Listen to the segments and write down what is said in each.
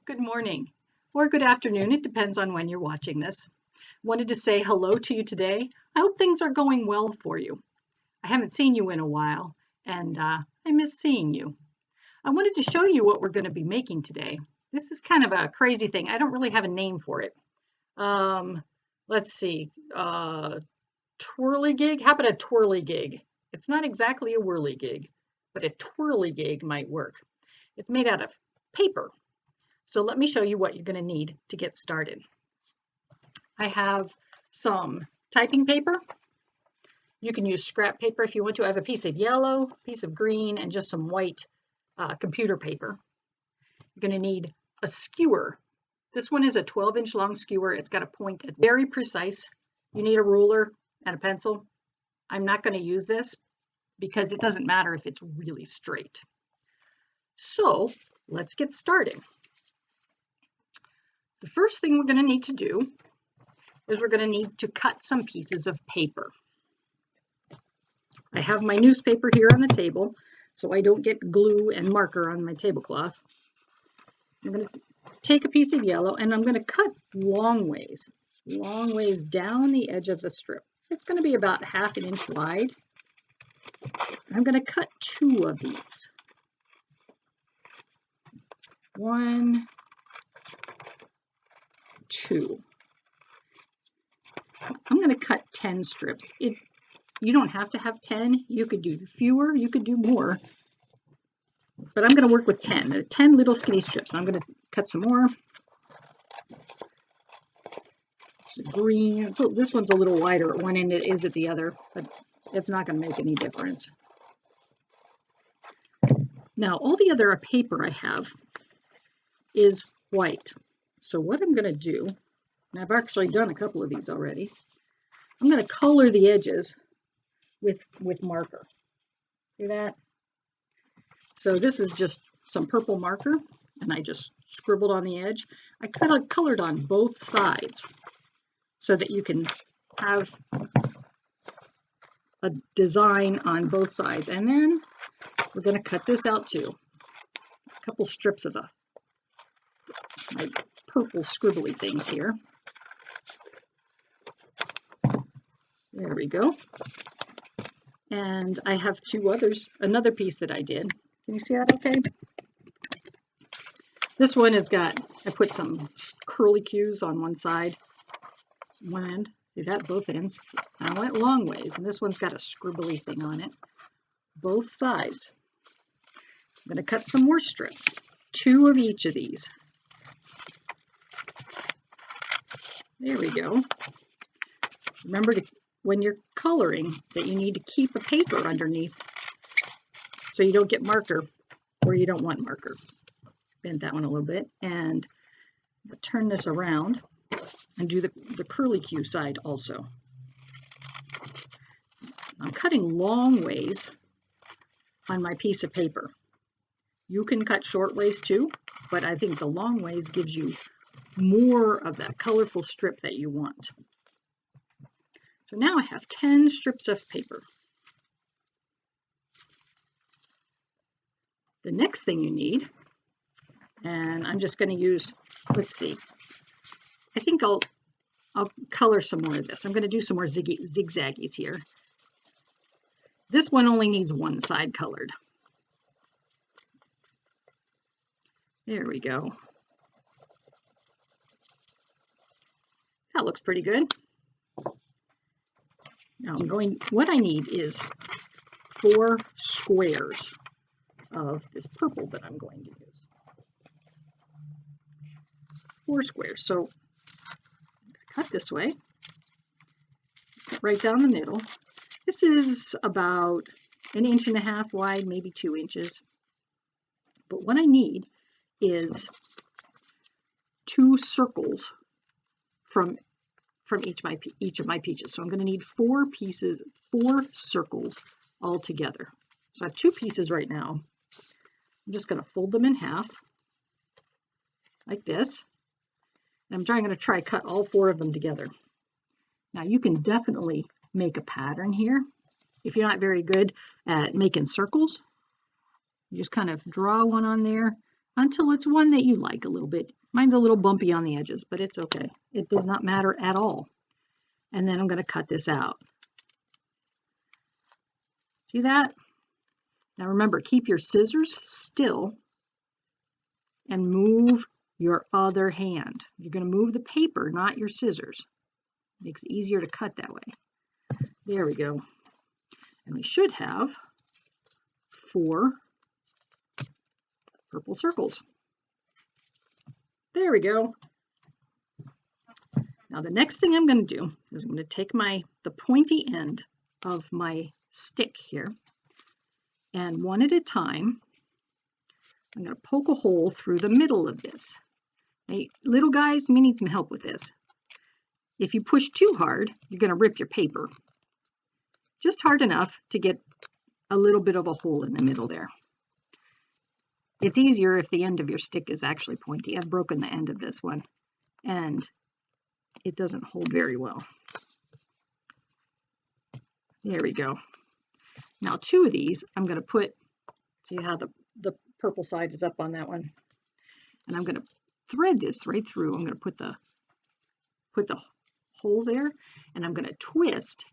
Good morning or good afternoon. It depends on when you're watching this. Wanted to say hello to you today. I hope things are going well for you. I haven't seen you in a while and I miss seeing you. I wanted to show you what we're going to be making today. This is kind of a crazy thing. I don't really have a name for it. Let's see. Twirligig? How about a twirligig? It's not exactly a whirligig, but a twirligig might work. It's made out of paper. So let me show you what you're going to need to get started. I have some typing paper. You can use scrap paper if you want to. I have a piece of yellow, piece of green, and just some white computer paper. You're going to need a skewer. This one is a 12-inch long skewer. It's got a point that's very precise. You need a ruler and a pencil. I'm not going to use this because it doesn't matter if it's really straight. So let's get started. The first thing we're going to need to do is we're going to need to cut some pieces of paper. I have my newspaper here on the table so I don't get glue and marker on my tablecloth. I'm going to take a piece of yellow and I'm going to cut long ways down the edge of the strip. It's going to be about ½ an inch wide. I'm going to cut 2 of these. 1, 2. I'm going to cut 10 strips. You don't have to have 10. You could do fewer, you could do more. But I'm going to work with 10. There are 10 little skinny strips. I'm going to cut some more. It's green. So this one's a little wider at one end than it is at the other, but it's not going to make any difference. Now, all the other paper I have is white. So what I'm going to do, and I've actually done a couple of these already, I'm going to color the edges with marker. See that? So this is just some purple marker, and I just scribbled on the edge. I colored on both sides so that you can have a design on both sides. And then we're going to cut this out too. A couple strips of my purple scribbly things here. There we go. And I have 2 others, another piece that I did. Can you see that okay? This one has got, I put some curly cues on one side, one end. See that? Both ends. I went long ways, and this one's got a scribbly thing on it. Both sides. I'm going to cut some more strips, 2 of each of these. There we go. Remember when you're coloring that you need to keep a paper underneath so you don't get marker where you don't want marker. Bend that one a little bit and turn this around and do the curly cue side also. I'm cutting long ways on my piece of paper. You can cut short ways too, but I think the long ways gives you more of that colorful strip that you want. So now I have 10 strips of paper. The next thing you need, and I'm just going to use, let's see, I think I'll color some more of this. I'm going to do some more zigzaggies here. This one only needs one side colored. There we go. That looks pretty good. Now what I need is 4 squares of this purple that I'm going to use. 4 squares. So cut this way, right down the middle. This is about 1.5 inches wide, maybe 2 inches. But what I need is 2 circles from each of my peaches. So I'm going to need 4 circles all together. So I have 2 pieces right now. I'm just going to fold them in half like this. And I'm going to try to cut all 4 of them together. Now you can definitely make a pattern here. If you're not very good at making circles, you just kind of draw one on there, until it's one that you like a little bit. Mine's a little bumpy on the edges, but it's okay. It does not matter at all. And then I'm going to cut this out. See that? Now remember, keep your scissors still and move your other hand. You're going to move the paper, not your scissors. Makes it easier to cut that way. There we go. And we should have 4 purple circles. There we go. Now the next thing I'm going to do is I'm going to take the pointy end of my stick here, and one at a time I'm going to poke a hole through the middle of this. Now, little guys, you may need some help with this. If you push too hard, you're going to rip your paper. Just hard enough to get a little bit of a hole in the middle there. It's easier if the end of your stick is actually pointy. I've broken the end of this one, and it doesn't hold very well. There we go. Now 2 of these, I'm going to put, see how the purple side is up on that one, and I'm going to thread this right through. I'm going to put the hole there, and I'm going to twist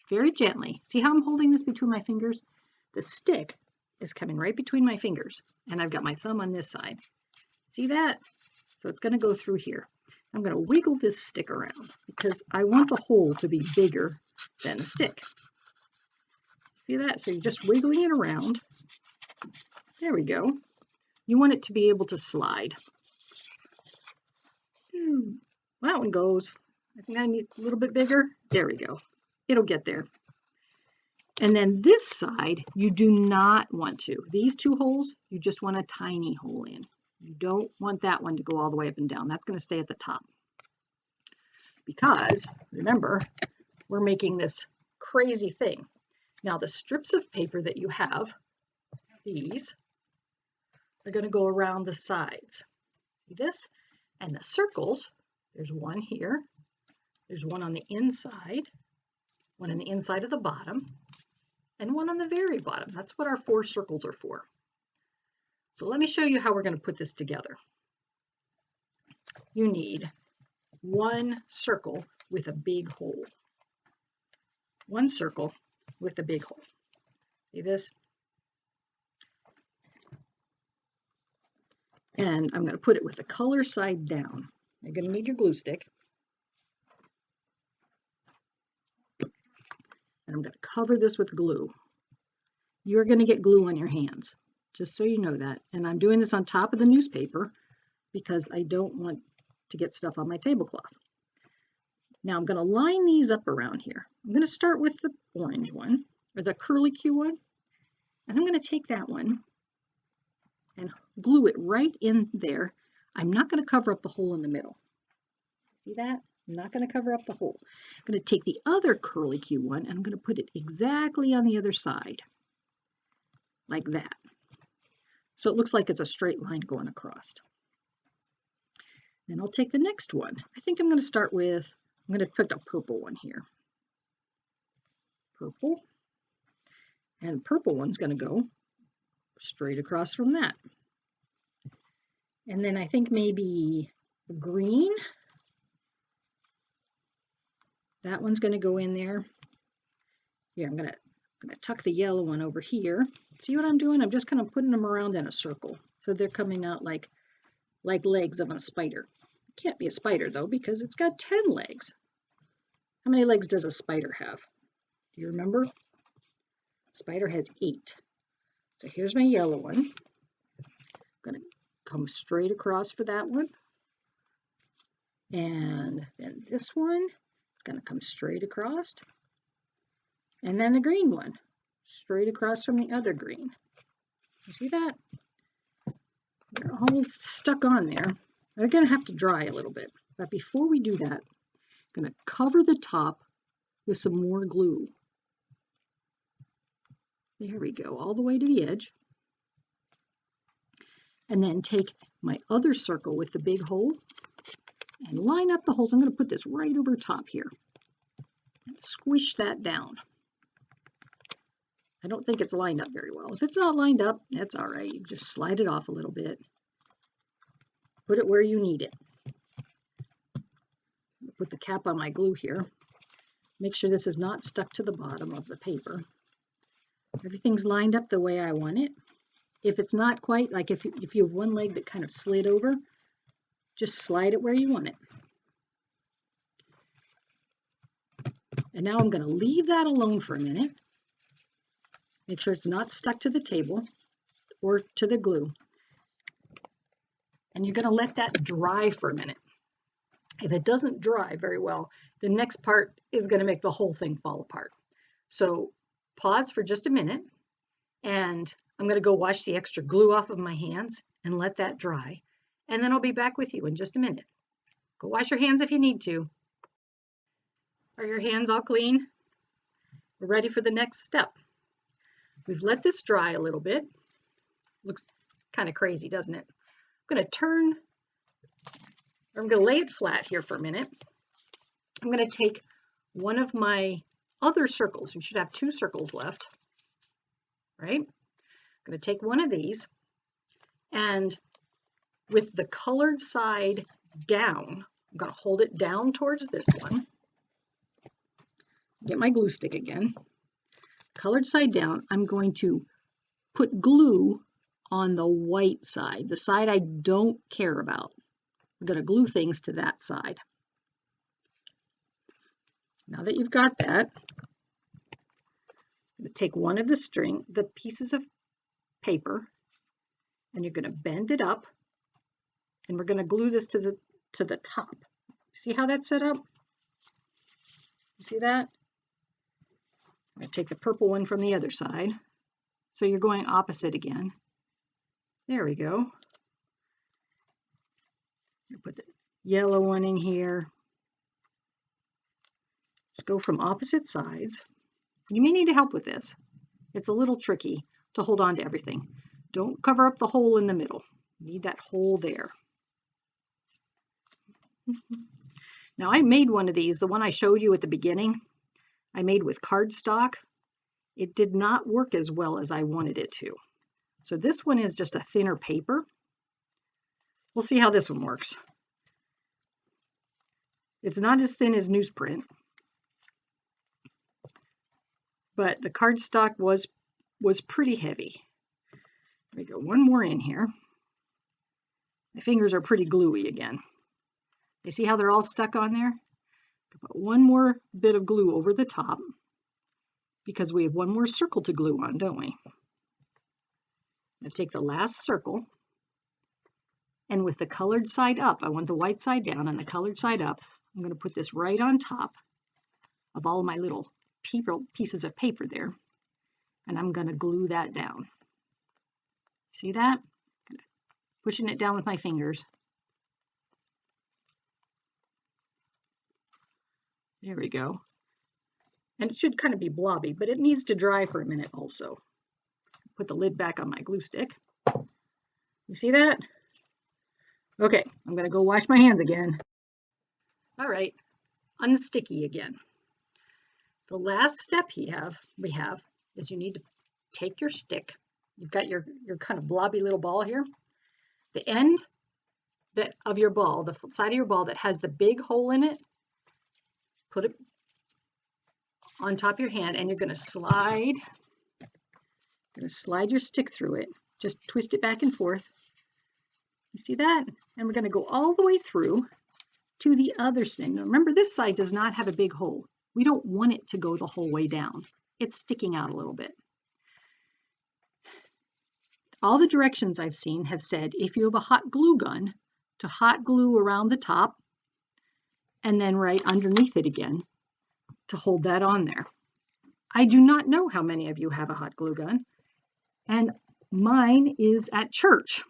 very gently. See how I'm holding this between my fingers? The stick is coming right between my fingers, and I've got my thumb on this side. See that? So it's going to go through here. I'm going to wiggle this stick around because I want the hole to be bigger than the stick. See that? So you're just wiggling it around. There we go. You want it to be able to slide. That one goes. I think I need a little bit bigger. There we go. It'll get there. And then this side, you do not want to. These 2 holes, you just want a tiny hole in. You don't want that one to go all the way up and down. That's going to stay at the top. Because, remember, we're making this crazy thing. Now, the strips of paper that you have, these, are going to go around the sides. See this? And the circles, there's one here. There's one on the inside, one on the inside of the bottom, and one on the very bottom. That's what our 4 circles are for. So let me show you how we're going to put this together. You need 1 circle with a big hole. 1 circle with a big hole. See this? And I'm going to put it with the color side down. You're going to need your glue stick. And I'm going to cover this with glue. You're going to get glue on your hands, just so you know that. And I'm doing this on top of the newspaper because I don't want to get stuff on my tablecloth. Now I'm going to line these up around here. I'm going to start with the orange one, or the curlicue one, and I'm going to take that one and glue it right in there. I'm not going to cover up the hole in the middle. See that? I'm not going to cover up the hole. I'm going to take the other curlicue one and I'm going to put it exactly on the other side, like that. So it looks like it's a straight line going across. Then I'll take the next one. I think I'm going to start with, I'm going to put a purple one here. Purple. And purple one's going to go straight across from that. And then I think maybe green. That one's going to go in there. Yeah, I'm going to tuck the yellow one over here. See what I'm doing? I'm just kind of putting them around in a circle. So they're coming out like legs of a spider. It can't be a spider though because it's got 10 legs. How many legs does a spider have? Do you remember? A spider has 8. So here's my yellow one. I'm going to come straight across for that one. And then this one is going to come straight across. And then the green one, straight across from the other green. You see that? They're all stuck on there. They're going to have to dry a little bit. But before we do that, I'm going to cover the top with some more glue. There we go, all the way to the edge. And then take my other circle with the big hole and line up the holes. I'm going to put this right over top here and squish that down. I don't think it's lined up very well. If it's not lined up, that's all right. You just slide it off a little bit Put it where you need it. Put the cap on my glue here. Make sure this is not stuck to the bottom of the paper. Everything's lined up the way I want it. If it's not quite, like if you have one leg that kind of slid over, just slide it where you want it. And now I'm going to leave that alone for a minute. Make sure it's not stuck to the table or to the glue. And you're going to let that dry for a minute. If it doesn't dry very well, the next part is going to make the whole thing fall apart. So pause for just a minute, and I'm going to go wash the extra glue off of my hands and let that dry. And then I'll be back with you in just a minute. Go wash your hands if you need to. Are your hands all clean? We're ready for the next step. We've let this dry a little bit. Looks kind of crazy, doesn't it? I'm going to lay it flat here for a minute. I'm going to take one of my other circles. We should have 2 circles left, right? I'm going to take one of these, and with the colored side down, I'm going to hold it down towards this one. Get my glue stick again. Colored side down, I'm going to put glue on the white side, the side I don't care about. I'm going to glue things to that side. Now that you've got that, I'm going to take one of the pieces of paper, and you're going to bend it up, and we're going to glue this to the top. See how that's set up? You see that? I'm going to take the purple one from the other side. So you're going opposite again. There we go. Put the yellow one in here. Just go from opposite sides. You may need help with this. It's a little tricky to hold on to everything. Don't cover up the hole in the middle. You need that hole there. Now I made one of these, the one I showed you at the beginning. I made with cardstock. It did not work as well as I wanted it to. So this one is just a thinner paper. We'll see how this one works. It's not as thin as newsprint, but the cardstock was pretty heavy. Let me go one more in here. My fingers are pretty gluey again. You see how they're all stuck on there? Put one more bit of glue over the top because we have one more circle to glue on, don't we? I'm going to take the last circle, and with the colored side up, I want the white side down and the colored side up. I'm going to put this right on top of all of my little pieces of paper there, and I'm going to glue that down. See that? Pushing it down with my fingers. There we go. And it should kind of be blobby, but it needs to dry for a minute also. Put the lid back on my glue stick. You see that? Okay, I'm going to go wash my hands again. All right, unsticky again. The last step we have is you need to take your stick. You've got your kind of blobby little ball here. The end of your ball, the side of your ball that has the big hole in it, put it on top of your hand, and you're going to slide your stick through it. Just twist it back and forth. You see that? And we're going to go all the way through to the other side. Now remember, this side does not have a big hole. We don't want it to go the whole way down. It's sticking out a little bit. All the directions I've seen have said if you have a hot glue gun, to hot glue around the top and then right underneath it again to hold that on there. I do not know how many of you have a hot glue gun, and mine is at church.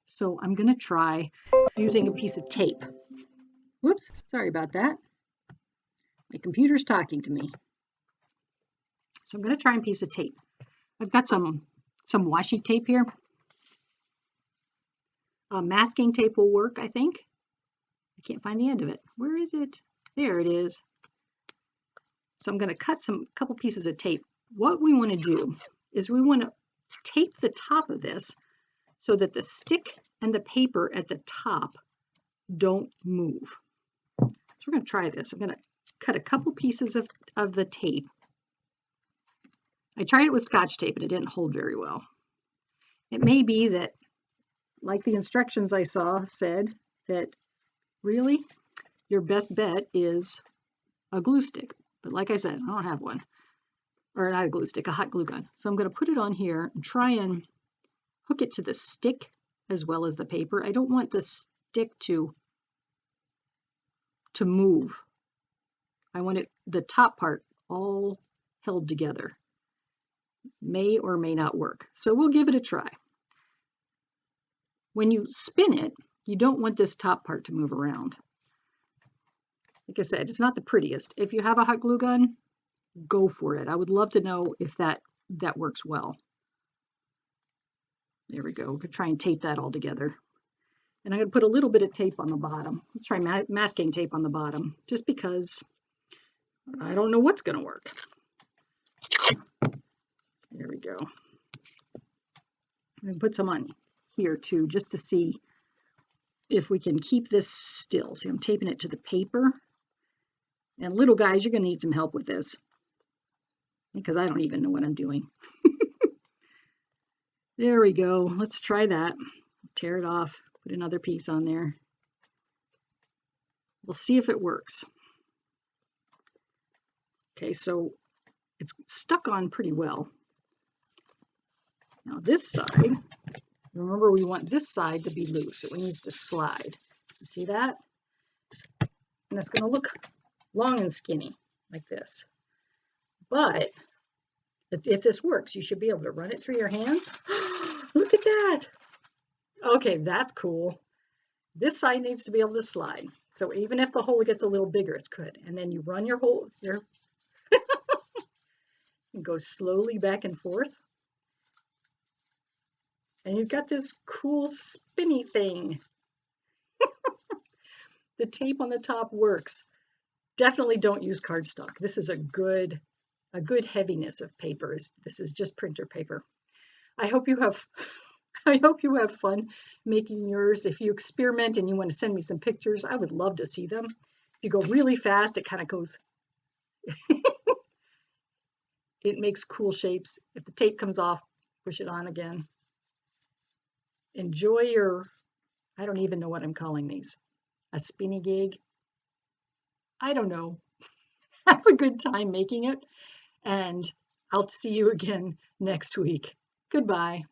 So I'm going to try using a piece of tape. Whoops, sorry about that. My computer's talking to me. So I'm going to try a piece of tape. I've got some washi tape here. Masking tape will work, I think. I can't find the end of it. Where is it? There it is. So I'm going to cut a couple pieces of tape. What we want to do is we want to tape the top of this so that the stick and the paper at the top don't move. So we're going to try this. I'm going to cut a couple pieces of the tape. I tried it with Scotch tape and it didn't hold very well. It may be that, like the instructions I saw said, that really your best bet is a glue stick. But like I said, I don't have one. Or not a glue stick, a hot glue gun. So I'm going to put it on here and try and hook it to the stick as well as the paper. I don't want the stick to move. I want it, the top part, all held together. May or may not work. So we'll give it a try. When you spin it, you don't want this top part to move around. Like I said, it's not the prettiest. If you have a hot glue gun, go for it. I would love to know if that works well. There we go. We're going to try and tape that all together. And I'm going to put a little bit of tape on the bottom. Let's try masking tape on the bottom, just because I don't know what's going to work. There we go. I'm going to put some on here too, just to see if we can keep this still. See, I'm taping it to the paper. And little guys, you're going to need some help with this, because I don't even know what I'm doing. There we go. Let's try that. Tear it off. Put another piece on there. We'll see if it works. Okay, so it's stuck on pretty well. Now this side, remember we want this side to be loose. It needs to slide. You see that? And it's going to look long and skinny like this. But if this works, you should be able to run it through your hands. Look at that. Okay, that's cool. This side needs to be able to slide. So even if the hole gets a little bigger, it's good. And then you run your hole, and go slowly back and forth. And you've got this cool spinny thing. The tape on the top works. Definitely don't use cardstock. This is a good heaviness of paper. This is just printer paper. I hope you have fun making yours. If you experiment and you want to send me some pictures, I would love to see them. If you go really fast, it kind of goes. It makes cool shapes. If the tape comes off, push it on again. Enjoy your, I don't even know what I'm calling these. A spinny gig. I don't know. Have a good time making it, and I'll see you again next week. Goodbye.